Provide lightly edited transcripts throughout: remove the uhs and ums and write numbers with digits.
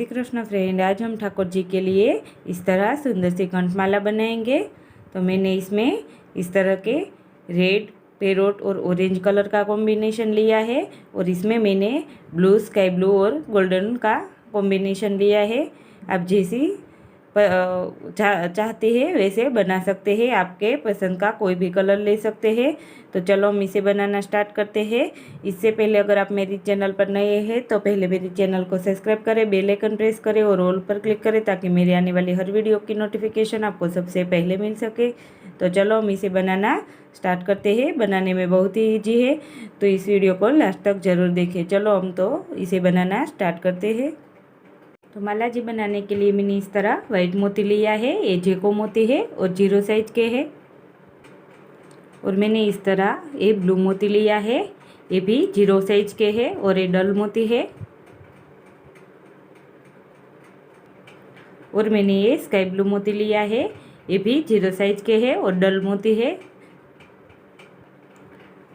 Shri Krishna friend. आज हम ठाकुर जी के लिए इस तरह सुंदर सी कंठमाला बनाएंगे। तो मैंने इसमें इस तरह के रेड, पैरोट और ऑरेंज कलर का कॉम्बिनेशन लिया है और इसमें मैंने ब्लू, स्काई ब्लू और गोल्डन का कॉम्बिनेशन लिया है। आप जैसी चाहते हैं वैसे बना सकते हैं, आपके पसंद का कोई भी कलर ले सकते हैं। तो चलो हम इसे बनाना स्टार्ट करते हैं। इससे पहले अगर आप मेरी चैनल पर नए हैं तो पहले मेरी चैनल को सब्सक्राइब करें, बेल आइकन प्रेस करें और ऑल पर क्लिक करें ताकि मेरे आने वाली हर वीडियो की नोटिफिकेशन आपको सबसे पहले मिल सके। तो चलो हम इसे बनाना स्टार्ट करते हैं। बनाने में बहुत ही ईजी है, तो इस वीडियो को लास्ट तक ज़रूर देखें। चलो हम तो इसे बनाना स्टार्ट करते हैं। तो माला जी बनाने के लिए मैंने इस तरह वाइट मोती लिया है। ये जेको मोती है और 0 साइज के है। और मैंने इस तरह ये ब्लू मोती लिया है, ये भी 0 साइज के है और ये डल मोती है। और मैंने ये स्काई ब्लू मोती लिया है, ये भी 0 साइज के है और डल मोती है।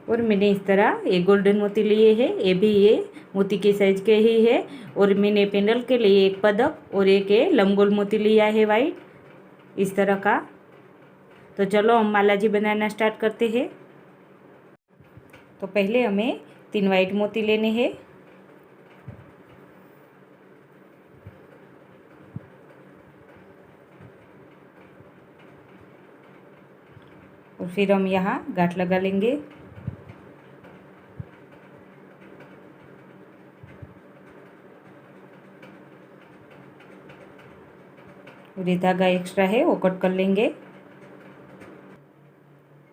और मैंने इस तरह ये गोल्डन मोती लिए हैं, ये भी ये मोती के साइज के ही है। और मैंने पेंडल के लिए एक पदक और एक लंबगोल मोती लिया है वाइट, इस तरह का। तो चलो हम माला जी बनाना स्टार्ट करते हैं। तो पहले हमें 3 वाइट मोती लेने हैं। और फिर हम यहाँ गांठ लगा लेंगे। और ये धागा एक्स्ट्रा है वो कट कर लेंगे।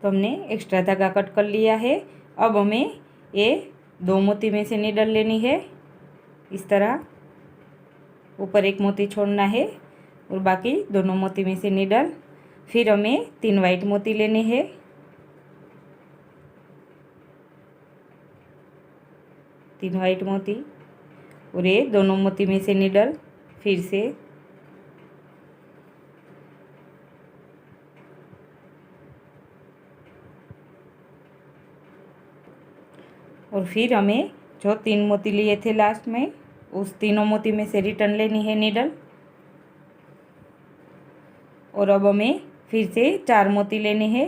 तो हमने एक्स्ट्रा धागा कट कर लिया है। अब हमें ये 2 मोती में से नीडल लेनी है, इस तरह ऊपर एक मोती छोड़ना है और बाकी दोनों मोती में से नीडल। फिर हमें 3 वाइट मोती लेने हैं। तीन वाइट मोती और ये दोनों मोती में से नीडल। फिर से और फिर हमें जो 3 मोती लिए थे लास्ट में, उस तीनों मोती में से रिटर्न लेनी है नीडल। और अब हमें फिर से 4 मोती लेने हैं,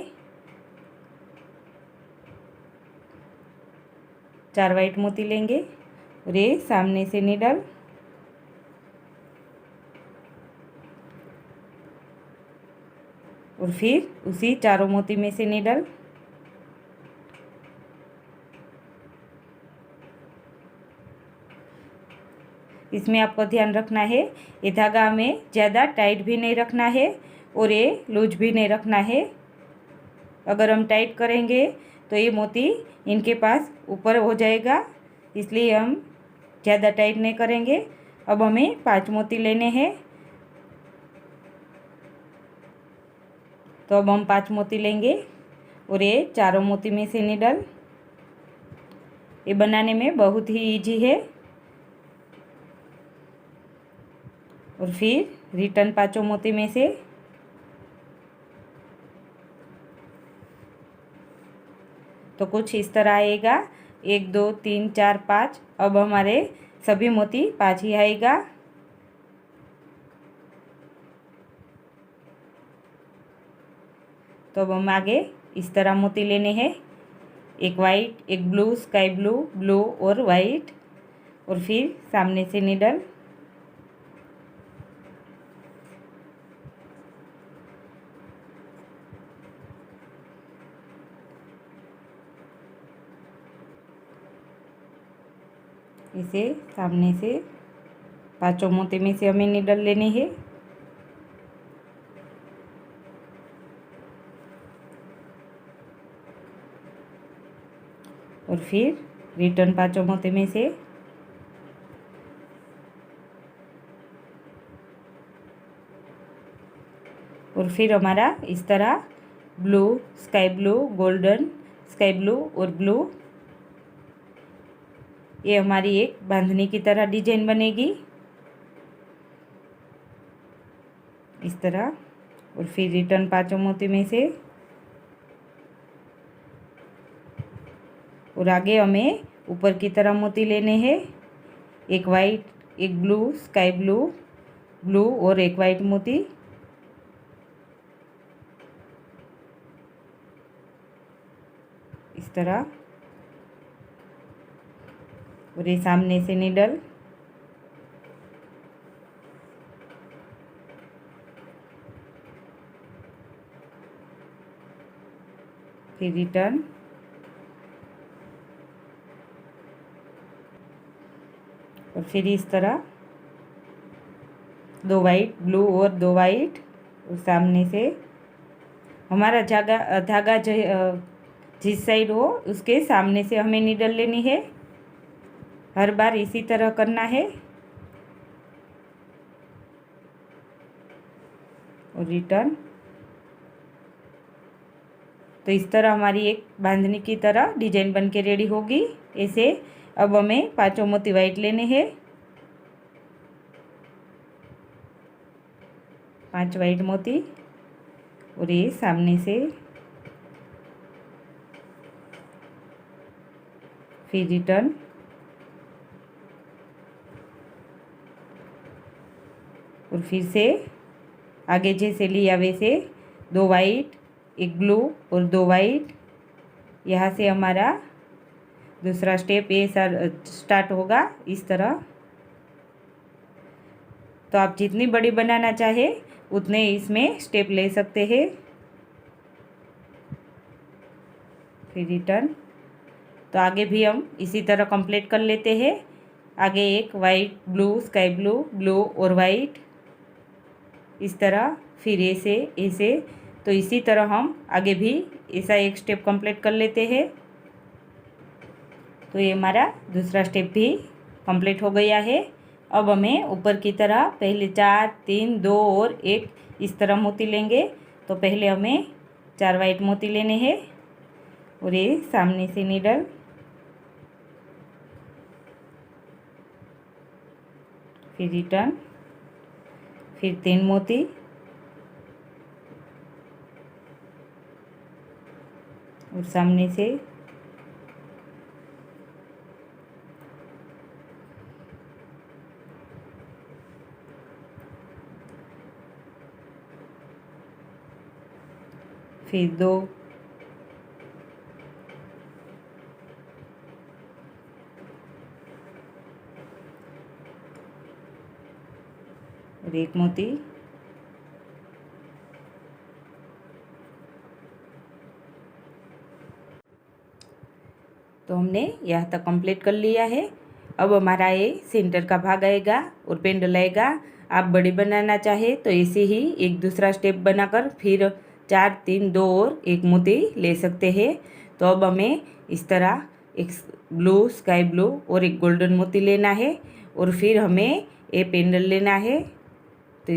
4 वाइट मोती लेंगे और ये सामने से नीडल। और फिर उसी चारों मोती में से नीडल। इसमें आपको ध्यान रखना है, ये धागा हमें ज़्यादा टाइट भी नहीं रखना है और ये लूज भी नहीं रखना है। अगर हम टाइट करेंगे तो ये मोती इनके पास ऊपर हो जाएगा, इसलिए हम ज़्यादा टाइट नहीं करेंगे। अब हमें 5 मोती लेने हैं। तो अब हम 5 मोती लेंगे और ये चारों मोती में से नीडल। ये बनाने में बहुत ही इजी है। और फिर रिटर्न 5 मोती में से। तो कुछ इस तरह आएगा, 1 2 3 4 5। अब हमारे सभी मोती 5 ही आएगा। तो अब हम आगे इस तरह मोती लेने हैं, एक वाइट, एक ब्लू, स्काई ब्लू, ब्लू और वाइट। और फिर सामने से नीडल। इसे सामने से 5 मोती में से हमें नीडल लेनी है। और फिर रिटर्न 5 मोती में से। और फिर हमारा इस तरह blue, sky blue, golden, sky blue और ब्लू, ये हमारी एक बांधनी की तरह डिजाइन बनेगी इस तरह। और फिर रिटर्न 5 मोती में से। और आगे हमें ऊपर की तरह मोती लेने हैं, एक वाइट, एक ब्लू, स्काई ब्लू, ब्लू और एक वाइट मोती। इस तरह। और ये सामने से नीडल, फिर रिटर्न, और फिर इस तरह दो वाइट ब्लू और दो वाइट, और सामने से हमारा धागा धागा जिस साइड हो उसके सामने से हमें नीडल लेनी है। हर बार इसी तरह करना है। और रिटर्न। तो इस तरह हमारी एक बांधनी की तरह डिजाइन बन के रेडी होगी। ऐसे अब हमें पांचों मोती वाइट लेने हैं। 5 वाइट मोती, और ये सामने से, फिर रिटर्न, और फिर से आगे जैसे लिया वैसे 2 वाइट, एक ब्लू और 2 वाइट। यहाँ से हमारा दूसरा स्टेप ये स्टार्ट होगा इस तरह। तो आप जितनी बड़ी बनाना चाहे उतने इसमें स्टेप ले सकते हैं। फिर रिटर्न। तो आगे भी हम इसी तरह कंप्लीट कर लेते हैं। आगे एक white, blue, sky blue, blue और वाइट, इस तरह। फिर ऐसे ऐसे। तो इसी तरह हम आगे भी ऐसा एक स्टेप कंप्लीट कर लेते हैं। तो ये हमारा दूसरा स्टेप भी कंप्लीट हो गया है। अब हमें ऊपर की तरह पहले 4, 3, 2 और 1 इस तरह मोती लेंगे। तो पहले हमें 4 वाइट मोती लेने हैं, और ये सामने से नीडल, फिर रिटर्न, फिर 3 मोती, और सामने से, फिर 2, और 1 मोती। तो हमने यहाँ तक कंप्लीट कर लिया है। अब हमारा ये सेंटर का भाग आएगा और पेंडल आएगा। आप बड़ी बनाना चाहे तो ऐसे ही एक दूसरा स्टेप बनाकर फिर 4, 3, 2 और 1 मोती ले सकते हैं। तो अब हमें इस तरह एक ब्लू, स्काई ब्लू और एक गोल्डन मोती लेना है, और फिर हमें ये पेंडल लेना है। तो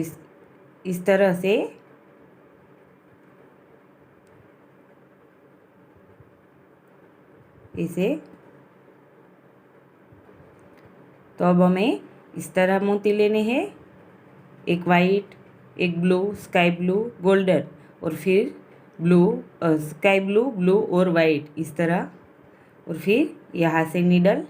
इस तरह से इसे। तो अब हमें इस तरह मोती लेने हैं, एक वाइट, एक ब्लू, स्काई ब्लू, गोल्डन, और फिर ब्लू, स्काई ब्लू, ब्लू और वाइट, इस तरह। और फिर यहाँ से नीडल,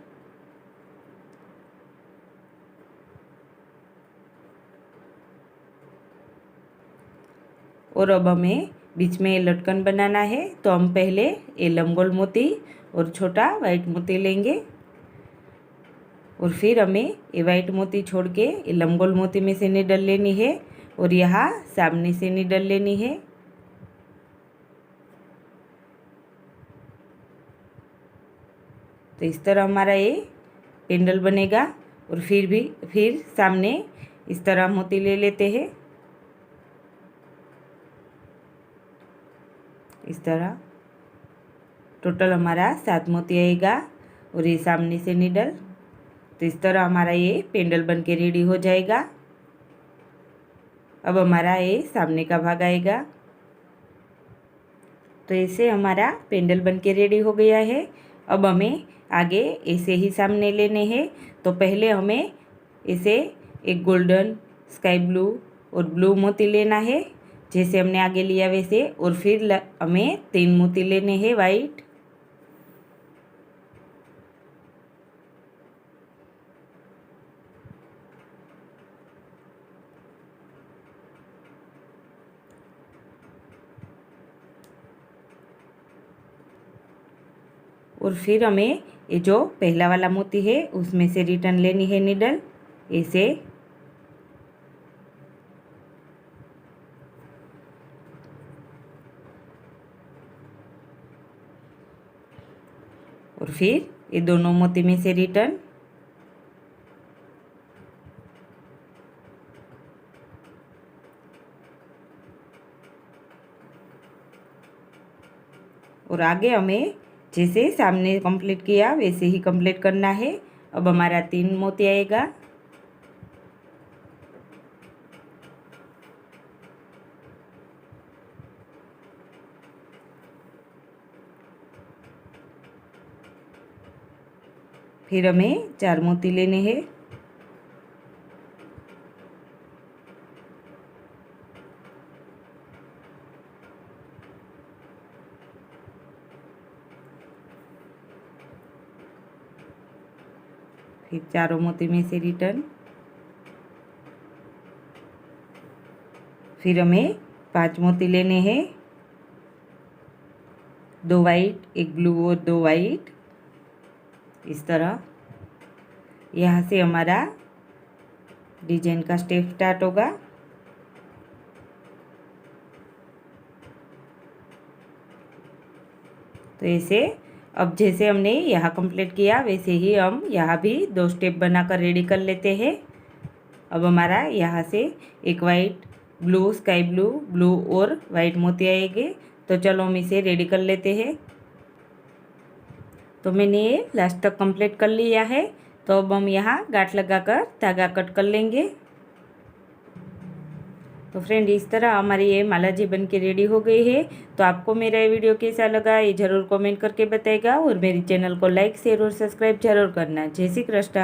और अब हमें बीच में लटकन बनाना है। तो हम पहले ये लंबगोल मोती और छोटा वाइट मोती लेंगे, और फिर हमें ये वाइट मोती छोड़ के ये लंबगोल मोती में से नीडल लेनी है, और यहाँ सामने से नीडल लेनी है। तो इस तरह हमारा ये पेंडल बनेगा। और फिर सामने इस तरह मोती ले लेते हैं, इस तरह। टोटल हमारा 7 मोती आएगा, और ये सामने से नीडल। तो इस तरह हमारा ये पेंडल बन के रेडी हो जाएगा। अब हमारा ये सामने का भाग आएगा। तो ऐसे हमारा पेंडल बन के रेडी हो गया है। अब हमें आगे ऐसे ही सामने लेने हैं। तो पहले हमें ऐसे एक गोल्डन, स्काई ब्लू और ब्लू मोती लेना है, जैसे हमने आगे लिया वैसे। और फिर हमें 3 मोती लेने हैं वाइट, और फिर हमें ये जो पहला वाला मोती है उसमें से रिटर्न लेनी है नीडल ऐसे। और फिर ये दोनों मोती में से रिटर्न। और आगे हमें जैसे सामने कंप्लीट किया वैसे ही कंप्लीट करना है। अब हमारा 3 मोती आएगा। फिर हमें 4 मोती लेने हैं। फिर चारों मोती में से रिटर्न। फिर हमें 5 मोती लेने हैं, 2 वाइट, 1 ब्लू और 2 वाइट, इस तरह। यहाँ से हमारा डिजाइन का स्टेप स्टार्ट होगा। तो ऐसे अब जैसे हमने यहाँ कंप्लीट किया वैसे ही हम यहाँ भी 2 स्टेप बनाकर रेडी कर लेते हैं। अब हमारा यहाँ से एक white, blue, sky blue, blue और वाइट मोती आएंगे। तो चलो हम इसे रेडी कर लेते हैं। तो मैंने ये लास्ट तक कंप्लीट कर लिया है। तो अब हम यहाँ गांठ लगाकर धागा कट कर लेंगे। तो फ्रेंड इस तरह हमारी ये माला जी बन के रेडी हो गई है। तो आपको मेरा ये वीडियो कैसा लगा ये ज़रूर कमेंट करके बताइएगा और मेरे चैनल को लाइक, शेयर और सब्सक्राइब जरूर करना। जय श्री कृष्ण।